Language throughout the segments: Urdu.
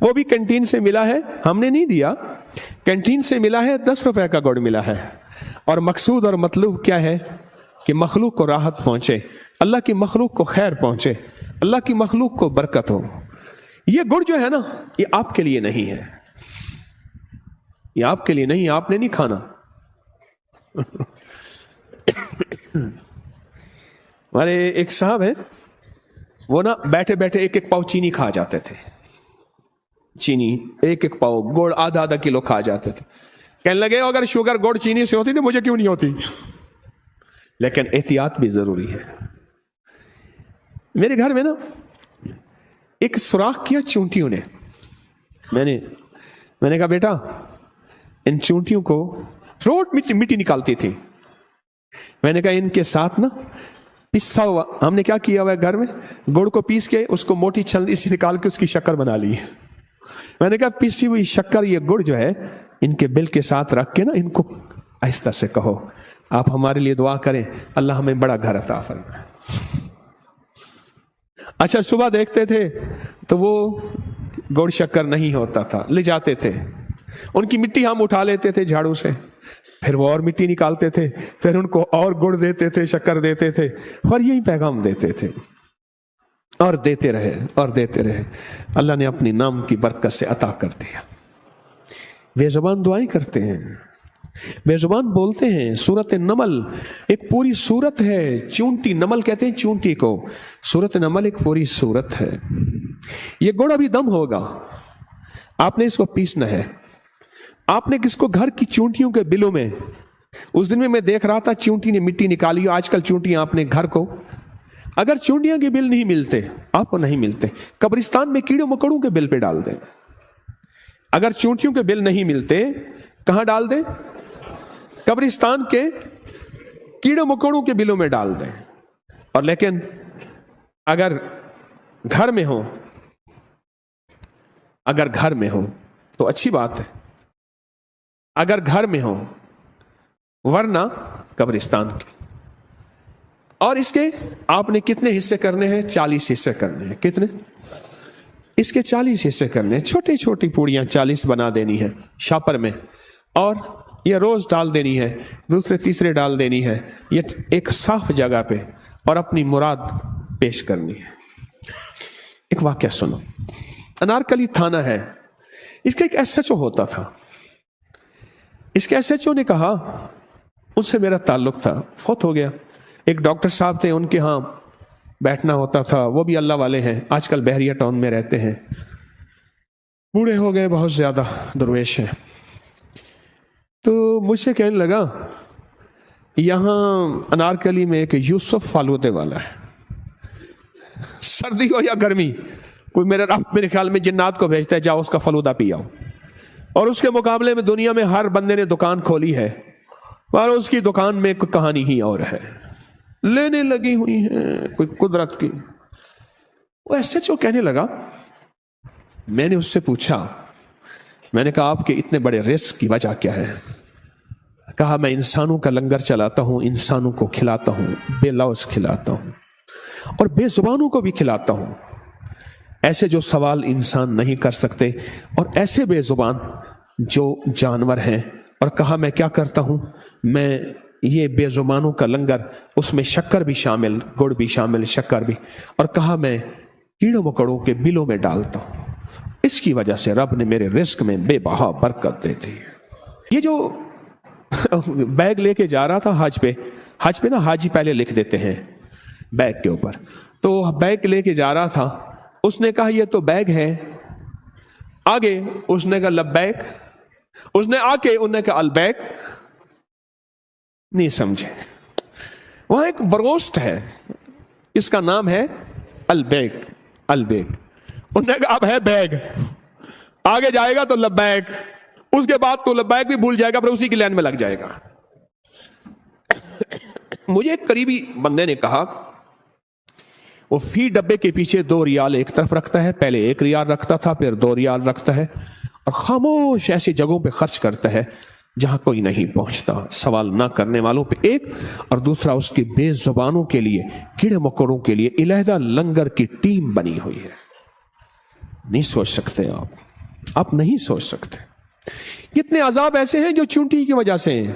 وہ بھی کینٹین سے ملا ہے، ہم نے نہیں دیا، کینٹین سے ملا ہے، 10 روپے کا گڑ ملا ہے، اور مقصود اور مطلوب کیا ہے کہ مخلوق کو راحت پہنچے، اللہ کی مخلوق کو خیر پہنچے، اللہ کی مخلوق کو برکت ہو۔ یہ گڑ جو ہے نا، یہ آپ کے لیے نہیں ہے، یہ آپ کے لیے نہیں، آپ نے نہیں کھانا۔ ہمارے ایک صاحب ہیں، وہ نا بیٹھے بیٹھے ایک پاؤ چینی کھا جاتے تھے، چینی ایک پاؤ، گڑ آدھا کلو کھا جاتے تھے۔ کہنے لگے اگر شوگر گڑ چینی سے ہوتی تو مجھے کیوں نہیں ہوتی؟ لیکن احتیاط بھی ضروری ہے۔ میرے گھر میں نا ایک سوراخ کیا چونٹیوں نے، میں نے کہا بیٹا ان چونٹیوں کو روٹ مٹی نکالتی تھی، میں نے کہا ان کے ساتھ نا پسا ہوا، ہم نے کیا کیا ہوا ہے گھر میں، گڑ کو پیس کے اس کو موٹی چھلنی سے نکال کے اس کی شکر بنا لی ہے۔ میں نے کہا پیسی ہوئی شکر، یہ گڑ جو ہے ان کے بل کے ساتھ رکھ کے نا ان کو آہستہ سے کہو آپ ہمارے لیے دعا کریں اللہ ہمیں بڑا گھر عطا فرمائے۔ اچھا صبح دیکھتے تھے تو وہ گڑ شکر نہیں ہوتا تھا، لے جاتے تھے، ان کی مٹی ہم اٹھا لیتے تھے جھاڑو سے، پھر وہ اور مٹی نکالتے تھے، پھر ان کو اور گڑ دیتے تھے، شکر دیتے تھے، اور یہی پیغام دیتے تھے، اور دیتے رہے اور دیتے رہے۔ اللہ نے اپنی نام کی برکت سے عطا کر دیا۔ بے زبان دعائیں کرتے ہیں، بے زبان بولتے ہیں۔ سورت نمل ایک پوری سورت ہے، چونٹی نمل کہتے ہیں چونٹی کو، سورت نمل ایک پوری سورت ہے۔ یہ گڑ ابھی دم ہوگا، آپ نے اس کو پیسنا ہے، آپ نے کس کو گھر کی چونٹیوں کے بلوں میں، اس دن میں دیکھ رہا تھا چونٹی نے مٹی نکالی، آج کل چونٹیاں آپ نے گھر کو، اگر چونٹیاں کے بل نہیں ملتے، آپ کو نہیں ملتے، قبرستان میں کیڑوں مکڑوں کے بل پہ ڈال دیں۔ اگر چونٹیوں کے بل نہیں ملتے کہاں ڈال دیں؟ قبرستان کے کیڑوں مکڑوں کے بلوں میں ڈال دیں۔ اور لیکن اگر گھر میں ہو، اگر گھر میں ہو تو اچھی بات ہے، اگر گھر میں ہو، ورنہ قبرستان کے۔ اور اس کے آپ نے کتنے حصے کرنے ہیں؟ 40 حصے کرنے ہیں۔ کتنے؟ اس کے 40 حصے کرنے ہیں، چھوٹی چھوٹی پوڑیاں 40 بنا دینی ہے شاپر میں، اور یہ روز ڈال دینی ہے، دوسرے تیسرے ڈال دینی ہے، یہ ایک صاف جگہ پہ، اور اپنی مراد پیش کرنی ہے۔ ایک واقعہ سنو، انارکلی تھانہ ہے، اس کا ایک ایس ایچ او ہوتا تھا، اس کے ایس ایچ او نے کہا، ان سے میرا تعلق تھا، فوت ہو گیا، ایک ڈاکٹر صاحب تھے، ان کے ہاں بیٹھنا ہوتا تھا، وہ بھی اللہ والے ہیں، آج کل بحریہ ٹاؤن میں رہتے ہیں، بوڑھے ہو گئے، بہت زیادہ درویش ہیں۔ تو مجھ سے کہنے لگا یہاں انارکلی میں ایک یوسف فالودے والا ہے، سردی ہو یا گرمی، کوئی میرے رب میرے خیال میں جنات کو بھیجتا ہے، جاؤ اس کا فلودہ پی آؤ، اور اس کے مقابلے میں دنیا میں ہر بندے نے دکان کھولی ہے، اور اس کی دکان میں کوئی کہانی ہی اور ہے، لینے لگی ہوئی ہیں کوئی قدرت کی۔ وہ ایسے جو کہنے لگا، میں نے اس سے پوچھا، میں نے کہا آپ کے اتنے بڑے رزق کی وجہ کیا ہے؟ کہا میں انسانوں کا لنگر چلاتا ہوں، انسانوں کو کھلاتا ہوں، بے لوث کھلاتا ہوں، اور بے زبانوں کو بھی کھلاتا ہوں، ایسے جو سوال انسان نہیں کر سکتے، اور ایسے بے زبان جو جانور ہیں۔ اور کہا میں کیا کرتا ہوں، میں یہ بے زبانوں کا لنگر، اس میں شکر بھی شامل، گڑ بھی شامل، شکر بھی، اور کہا میں کیڑوں مکڑوں کے بلوں میں ڈالتا ہوں، اس کی وجہ سے رب نے میرے رزق میں بے بہا برکت دے دی۔ یہ جو بیگ لے کے جا رہا تھا حج پہ نا حاجی پہلے لکھ دیتے ہیں بیگ کے اوپر، تو بیگ لے کے جا رہا تھا، اس نے کہا یہ تو بیگ ہے، آگے اس نے کہا لبیک، اس نے آ کے انہوں نے کہا البیک، نہیں سمجھے۔ وہاں ایک بروسٹ ہے، اس کا نام ہے البیک، البیک، انہوں نے کہا اب ہے بیگ، آگے جائے گا تو لبیک، اس کے بعد تو لبیک بھی بھول جائے گا، پھر اسی کی لائن میں لگ جائے گا۔ مجھے ایک قریبی بندے نے کہا وہ فی ڈبے کے پیچھے 2 ریال ایک طرف رکھتا ہے، پہلے 1 ریال رکھتا تھا، پھر 2 ریال رکھتا ہے، اور خاموش ایسی جگہوں پہ خرچ کرتا ہے جہاں کوئی نہیں پہنچتا، سوال نہ کرنے والوں پہ ایک، اور دوسرا اس کی بے زبانوں کے لیے، کیڑے مکوڑوں کے لیے علیحدہ لنگر کی ٹیم بنی ہوئی ہے۔ نہیں سوچ سکتے آپ۔ آپ نہیں سوچ سکتے. کتنے عذاب ایسے ہیں جو چونٹی کی وجہ سے ہیں,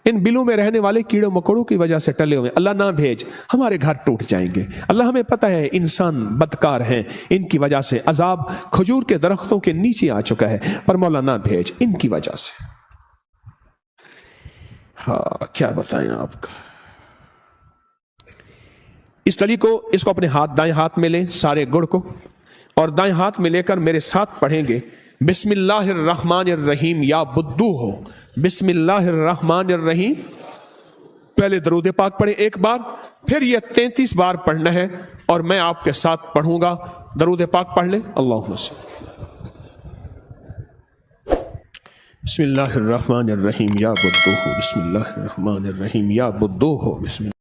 ان بلوں میں رہنے والے کیڑوں مکوڑوں کی وجہ سے ٹلے ہوئے. اللہ نہ بھیج, ہمارے گھر ٹوٹ جائیں گے. اللہ ہمیں پتہ ہے انسان بدکار ہیں, ان کی وجہ سے عذاب کھجور کے درختوں کے نیچے آ چکا ہے, پر مولا نہ بھیج ان کی وجہ سے. ہاں کیا بتائیں آپ کا. اس تلی کو, اس کو اپنے دائیں ہاتھ میں لیں, سارے گڑ کو, اور دائیں ہاتھ میں لے کر میرے ساتھ پڑھیں گے بسم اللہ الرحمن الرحیم یا بدو ہو. بسم اللہ الرحمن الرحیم. پہلے درود پاک پڑھیں ایک بار, پھر یہ 33 بار پڑھنا ہے, اور میں آپ کے ساتھ پڑھوں گا. درود پاک پڑھ لیں. اللہم صلی. بسم اللہ الرحمن الرحیم یا بدو ہو. بسم اللہ الرحمن الرحیم یا بدو ہو. بسم اللہ